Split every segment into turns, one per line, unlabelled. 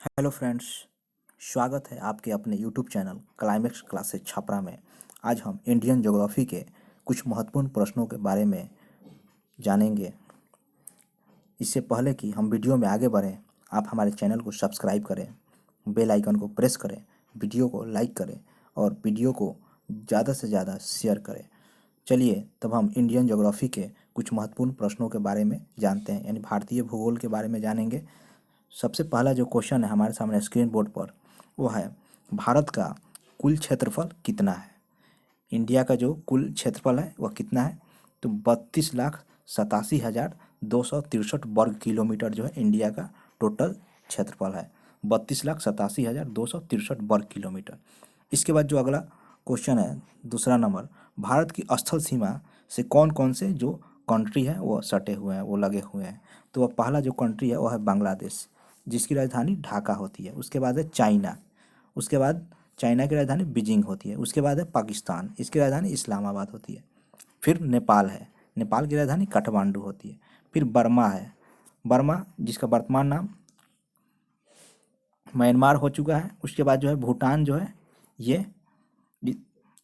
Hello friends. स्वागत है आपके अपने YouTube channel climax classes Chhapra में। आज हम इंडियन ज्योग्राफी के कुछ महत्वपूर्ण प्रश्नों के बारे में जानेंगे। इससे पहले कि हम वीडियो में आगे बढ़ें, आप हमारे चैनल को सब्सक्राइब करें, बेल आइकन को प्रेस करें, वीडियो को लाइक करें और वीडियो को ज़्यादा से ज़्यादा शेयर करें। चलिए तब हम इंडियन ज्योग्राफी के कुछ महत्वपूर्ण प्रश्नों के बारे में जानते हैं, यानी भारतीय भूगोल के बारे में जानेंगे। सबसे पहला जो क्वेश्चन है हमारे सामने स्क्रीन बोर्ड पर, वो है भारत का कुल क्षेत्रफल कितना है। इंडिया का जो कुल क्षेत्रफल है वह कितना है, तो 32,87,263 वर्ग किलोमीटर जो है इंडिया का टोटल क्षेत्रफल है। 32,87,263 वर्ग किलोमीटर। इसके बाद जो अगला क्वेश्चन है दूसरा नंबर, भारत की स्थल सीमा से कौन कौन से जो कंट्री है वो सटे हुए हैं, वो लगे हुए हैं। तो वह पहला जो कंट्री है वह है बांग्लादेश, जिसकी राजधानी ढाका होती है। उसके बाद है चाइना, उसके बाद चाइना की राजधानी बीजिंग होती है। उसके बाद है पाकिस्तान, इसकी राजधानी इस्लामाबाद होती है। फिर नेपाल है, नेपाल की राजधानी काठमांडू होती है। फिर बर्मा है, बर्मा जिसका वर्तमान नाम म्यांमार हो चुका है। उसके बाद जो है भूटान जो है, ये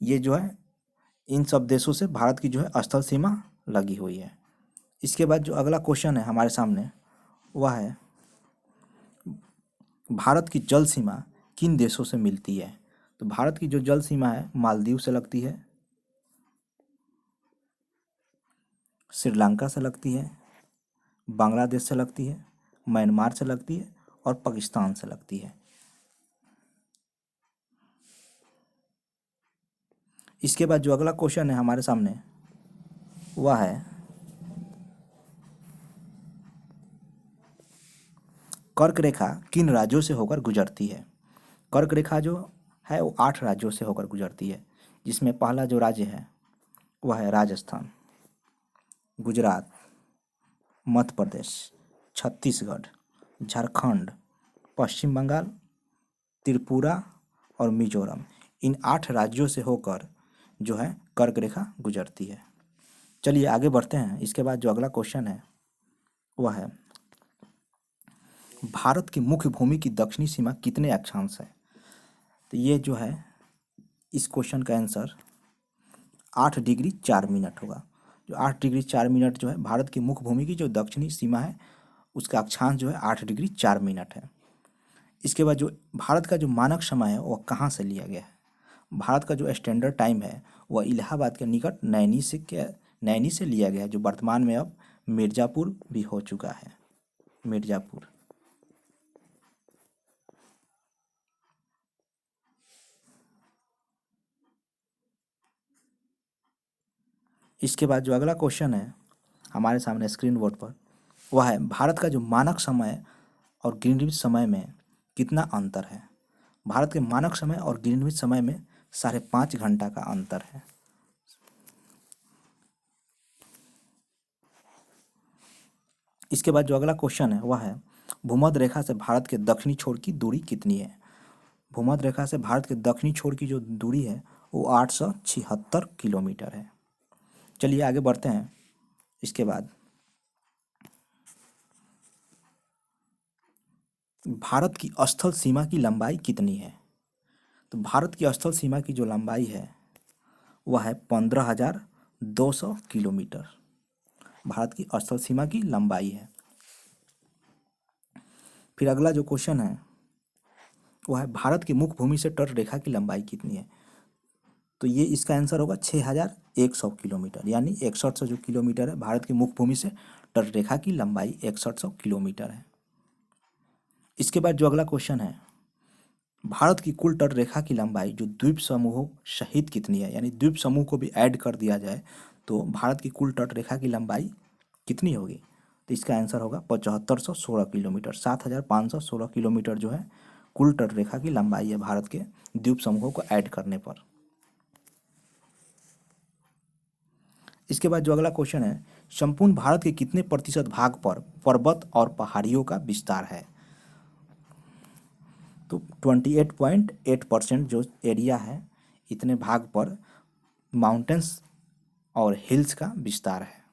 ये जो है इन सब देशों से भारत की जो है स्थल सीमा लगी हुई है। इसके बाद जो अगला क्वेश्चन है हमारे सामने वह है भारत की जल सीमा किन देशों से मिलती है। तो भारत की जो जल सीमा है मालदीव से लगती है, श्रीलंका से लगती है, बांग्लादेश से लगती है, म्यांमार से लगती है और पाकिस्तान से लगती है। इसके बाद जो अगला क्वेश्चन है हमारे सामने वह है कर्क रेखा किन राज्यों से होकर गुजरती है। कर्क रेखा जो है वो 8 राज्यों से होकर गुजरती है, जिसमें पहला जो राज्य है वह है राजस्थान, गुजरात, मध्य प्रदेश, छत्तीसगढ़, झारखंड, पश्चिम बंगाल, त्रिपुरा और मिजोरम। इन 8 राज्यों से होकर जो है कर्क रेखा गुजरती है। चलिए आगे बढ़ते हैं। इसके बाद जो अगला क्वेश्चन है वह है भारत की मुख्य भूमि की दक्षिणी सीमा कितने अक्षांश है। तो ये जो है इस क्वेश्चन का आंसर 8 डिग्री 4 मिनट होगा। जो 8 डिग्री 4 मिनट जो है भारत की मुख्य भूमि की जो दक्षिणी सीमा है उसका अक्षांश जो है 8 डिग्री 4 मिनट है। इसके बाद जो भारत का जो मानक समय है वह कहाँ से लिया गया है। भारत का जो स्टैंडर्ड टाइम है वह इलाहाबाद के निकट नैनी से लिया गया है, जो वर्तमान में अब मिर्ज़ापुर भी हो चुका है, मिर्ज़ापुर। इसके बाद जो अगला क्वेश्चन है हमारे सामने स्क्रीन बोर्ड पर वह है भारत का जो मानक समय और ग्रीनविच समय में कितना अंतर है। भारत के मानक समय और ग्रीनविच समय में 5.5 घंटा का अंतर है। इसके बाद जो अगला क्वेश्चन है वह है भूमध्य रेखा से भारत के दक्षिणी छोर की दूरी कितनी है। भूमध्य रेखा से भारत के दक्षिणी छोर की जो दूरी है वो 876 किलोमीटर है। चलिए आगे बढ़ते हैं। इसके बाद भारत की स्थल सीमा की लंबाई कितनी है। तो भारत की स्थल सीमा की जो लंबाई है वह है 15,200 किलोमीटर। भारत की स्थल सीमा की लंबाई है। फिर अगला जो क्वेश्चन है वह है भारत की मुख्य भूमि से तट रेखा की लंबाई कितनी है। तो ये इसका आंसर होगा 6,100 किलोमीटर, यानी 6100 जो किलोमीटर है भारत की मुख्य भूमि से तट रेखा की लंबाई 6100 किलोमीटर है। इसके बाद जो अगला क्वेश्चन है भारत की कुल तट रेखा की लंबाई जो द्वीप समूहों सहित कितनी है, यानी द्वीप समूह को भी ऐड कर दिया जाए तो भारत की कुल तट रेखा की लंबाई कितनी होगी। तो इसका आंसर होगा 7516 किलोमीटर। 7516 किलोमीटर जो है कुल तट रेखा की लंबाई है भारत के द्वीप समूहों को ऐड करने पर। इसके बाद जो अगला क्वेश्चन है संपूर्ण भारत के कितने प्रतिशत भाग पर पर्वत और पहाड़ियों का विस्तार है। तो 28.8% जो एरिया है इतने भाग पर माउंटेन्स और हिल्स का विस्तार है।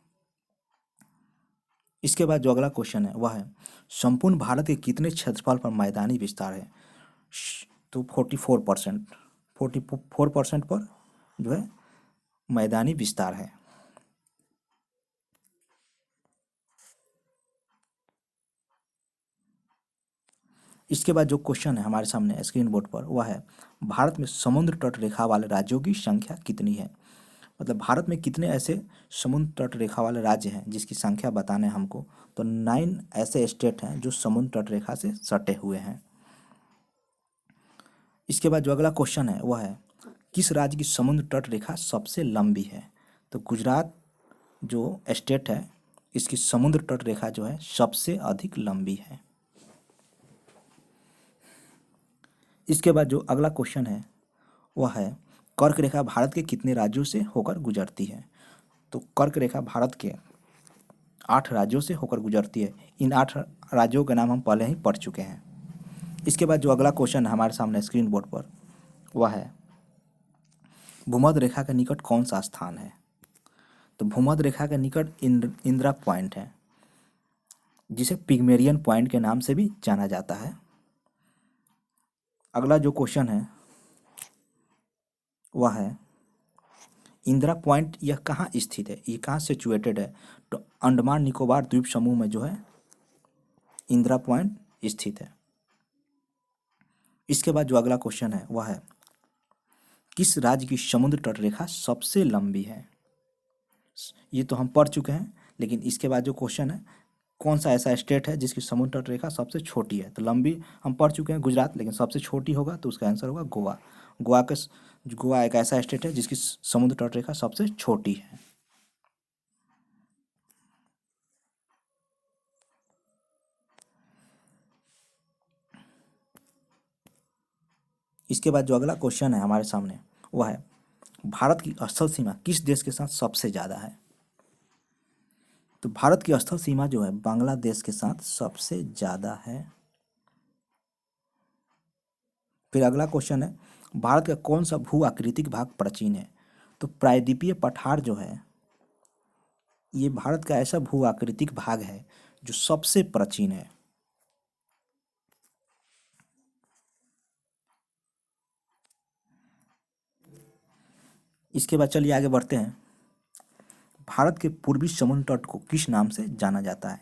इसके बाद जो अगला क्वेश्चन है वह है संपूर्ण भारत के कितने क्षेत्रफल पर मैदानी विस्तार है? तो 44%, 44% पर जो है मैदानी विस्तार है। इसके बाद जो क्वेश्चन है हमारे सामने स्क्रीन बोर्ड पर वह है, भारत में समुद्र तट रेखा वाले राज्यों की संख्या कितनी है? मतलब भारत में कितने ऐसे समुद्र तट रेखा वाले राज्य हैं जिसकी संख्या बताने हमको, तो 9 ऐसे स्टेट हैं जो समुद्र तट रेखा से सटे हुए हैं। इसके बाद जो अगला क्वेश्चन है वह है, किस राज्य की समुद्र तट रेखा सबसे लंबी है? तो गुजरात जो स्टेट है इसकी समुद्र तट रेखा जो है सबसे अधिक लंबी है। इसके बाद जो अगला क्वेश्चन है वह है, कर्क रेखा भारत के कितने राज्यों से होकर गुजरती है? तो कर्क रेखा भारत के 8 राज्यों से होकर गुजरती है। इन 8 राज्यों के नाम हम पहले ही पढ़ चुके हैं। इसके बाद जो अगला क्वेश्चन है हमारे सामने स्क्रीन बोर्ड पर वह है, भूमध्य रेखा के निकट कौन सा स्थान है? तो भूमध्य रेखा के निकट इंदिरा पॉइंट है, जिसे पिग्मेरियन पॉइंट के नाम से भी जाना जाता है। अगला जो क्वेश्चन है वह है, इंदिरा पॉइंट यह कहाँ स्थित है? ये कहाँ सिचुएटेड है? तो अंडमान निकोबार द्वीप समूह में जो है इंदिरा पॉइंट स्थित है। इसके बाद जो अगला क्वेश्चन है वह है, किस राज्य की समुद्र तट रेखा सबसे लंबी है? ये तो हम पढ़ चुके हैं, लेकिन इसके बाद जो क्वेश्चन है, कौन सा ऐसा स्टेट है जिसकी समुद्र तट रेखा सबसे छोटी है? तो लंबी हम पढ़ चुके हैं गुजरात, लेकिन सबसे छोटी होगा तो उसका आंसर होगा गोवा। गोवा एक ऐसा स्टेट है जिसकी समुद्र तट रेखा सबसे छोटी है। इसके बाद जो अगला क्वेश्चन है हमारे सामने वह है, भारत की स्थल सीमा किस देश के साथ सबसे ज़्यादा है? तो भारत की स्थल सीमा जो है बांग्लादेश के साथ सबसे ज़्यादा है। फिर अगला क्वेश्चन है, भारत का कौन सा भू आकृतिक भाग प्राचीन है? तो प्रायद्वीपीय पठार जो है ये भारत का ऐसा भू आकृतिक भाग है जो सबसे प्राचीन है। इसके बाद चलिए आगे बढ़ते हैं, भारत के पूर्वी समुद्र तट को किस नाम से जाना जाता है?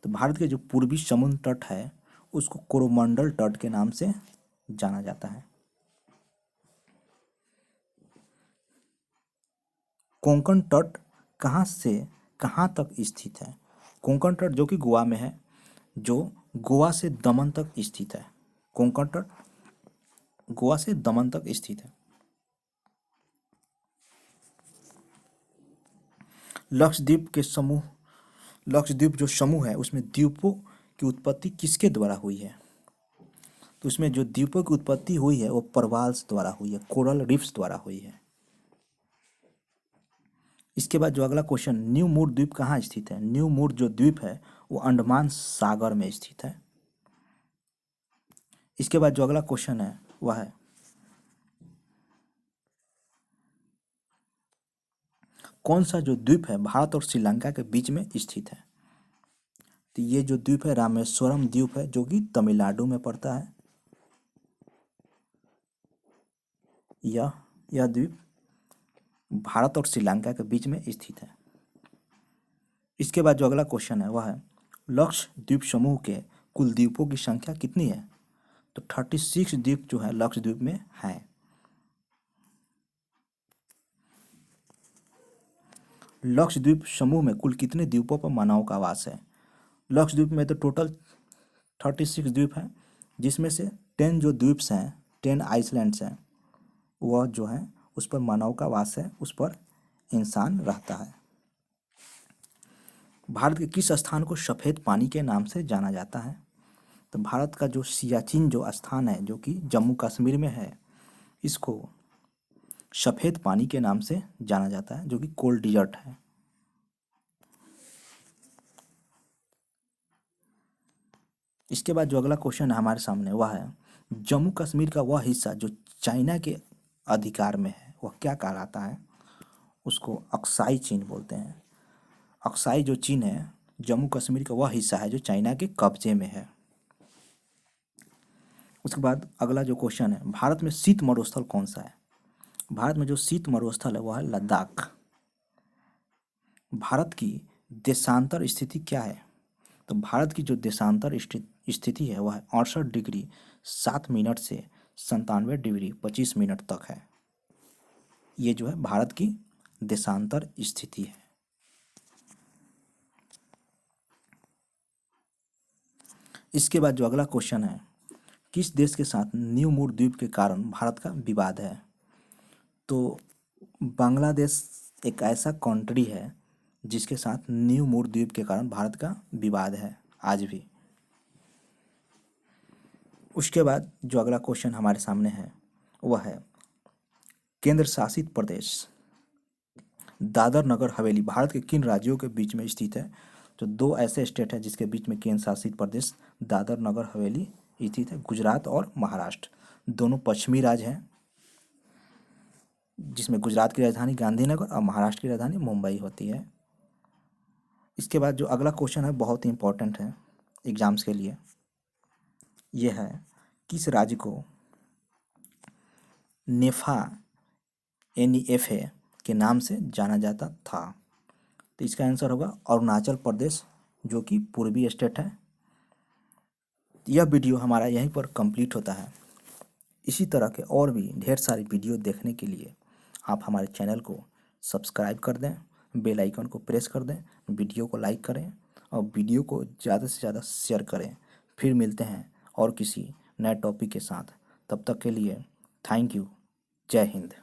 तो भारत के जो पूर्वी समुद्र तट है उसको कोरोमंडल तट के नाम से जाना जाता है। कोंकण तट कहाँ से कहाँ तक स्थित है? कोंकण तट जो कि गोवा में है, जो गोवा से दमन तक स्थित है। कोंकण तट गोवा से दमन तक स्थित है। लक्षद्वीप जो समूह है उसमें द्वीपों की उत्पत्ति किसके द्वारा हुई है? तो उसमें जो द्वीपों की उत्पत्ति हुई है वो प्रवाल्स द्वारा हुई है, कोरल रीफ्स द्वारा हुई है। इसके बाद जो अगला क्वेश्चन, न्यू मूर द्वीप कहाँ स्थित है? न्यू मूर जो द्वीप है वो अंडमान सागर में स्थित है। इसके बाद जो अगला क्वेश्चन है वह है, कौन सा जो द्वीप है भारत और श्रीलंका के बीच में स्थित है? तो ये जो द्वीप है रामेश्वरम द्वीप है जो कि तमिलनाडु में पड़ता है। यह द्वीप भारत और श्रीलंका के बीच में स्थित है। इसके बाद जो अगला क्वेश्चन है वह है, लक्षद्वीप समूह के कुल द्वीपों की संख्या कितनी है? तो 36 द्वीप जो है लक्षद्वीप में है। लक्षद्वीप समूह में कुल कितने द्वीपों पर मानव का वास है? लक्षद्वीप में तो टोटल 36 द्वीप हैं, जिसमें से 10 जो द्वीप्स हैं, 10 आइसलैंड्स हैं, वह जो है उस पर मानव का वास है, उस पर इंसान रहता है। भारत के किस स्थान को सफ़ेद पानी के नाम से जाना जाता है? तो भारत का जो सियाचिन जो स्थान है जो कि जम्मू कश्मीर में है, इसको सफ़ेद पानी के नाम से जाना जाता है, जो कि कोल्ड डिजर्ट है। इसके बाद जो अगला क्वेश्चन है हमारे सामने वह है, जम्मू कश्मीर का वह हिस्सा जो चाइना के अधिकार में है वह क्या कहलाता है? उसको अक्साई चीन बोलते हैं। अक्साई जो चीन है जम्मू कश्मीर का वह हिस्सा है जो चाइना के कब्जे में है। उसके बाद अगला जो क्वेश्चन है, भारत में शीत मरुस्थल कौन सा है? भारत में जो शीत मरुस्थल है वह है लद्दाख। भारत की देशांतर स्थिति क्या है? तो भारत की जो देशांतर स्थिति है वह है 68 डिग्री 7 मिनट से 97 डिग्री 25 मिनट तक है। ये जो है भारत की देशांतर स्थिति है। इसके बाद जो अगला क्वेश्चन है, किस देश के साथ न्यू मूर द्वीप के कारण भारत का विवाद है? तो बांग्लादेश एक ऐसा कंट्री है जिसके साथ न्यू मूर द्वीप के कारण भारत का विवाद है आज भी। उसके बाद जो अगला क्वेश्चन हमारे सामने है वह है, केंद्र शासित प्रदेश दादर नगर हवेली भारत के किन राज्यों के बीच में स्थित है? तो दो ऐसे स्टेट हैं जिसके बीच में केंद्र शासित प्रदेश दादर नगर हवेली स्थित है, गुजरात और महाराष्ट्र। दोनों पश्चिमी राज्य हैं, जिसमें गुजरात की राजधानी गांधीनगर और महाराष्ट्र की राजधानी मुंबई होती है। इसके बाद जो अगला क्वेश्चन है बहुत ही इंपॉर्टेंट है एग्जाम्स के लिए। यह है, किस राज्य को नेफा NEFA के नाम से जाना जाता था? तो इसका आंसर होगा अरुणाचल प्रदेश, जो कि पूर्वी स्टेट है। यह वीडियो हमारा यहीं पर कंप्लीट होता है। इसी तरह के और भी ढेर सारी वीडियो देखने के लिए आप हमारे चैनल को सब्सक्राइब कर दें, बेल आइकन को प्रेस कर दें, वीडियो को लाइक करें और वीडियो को ज़्यादा से ज़्यादा शेयर करें। फिर मिलते हैं और किसी नए टॉपिक के साथ। तब तक के लिए थैंक यू। जय हिंद।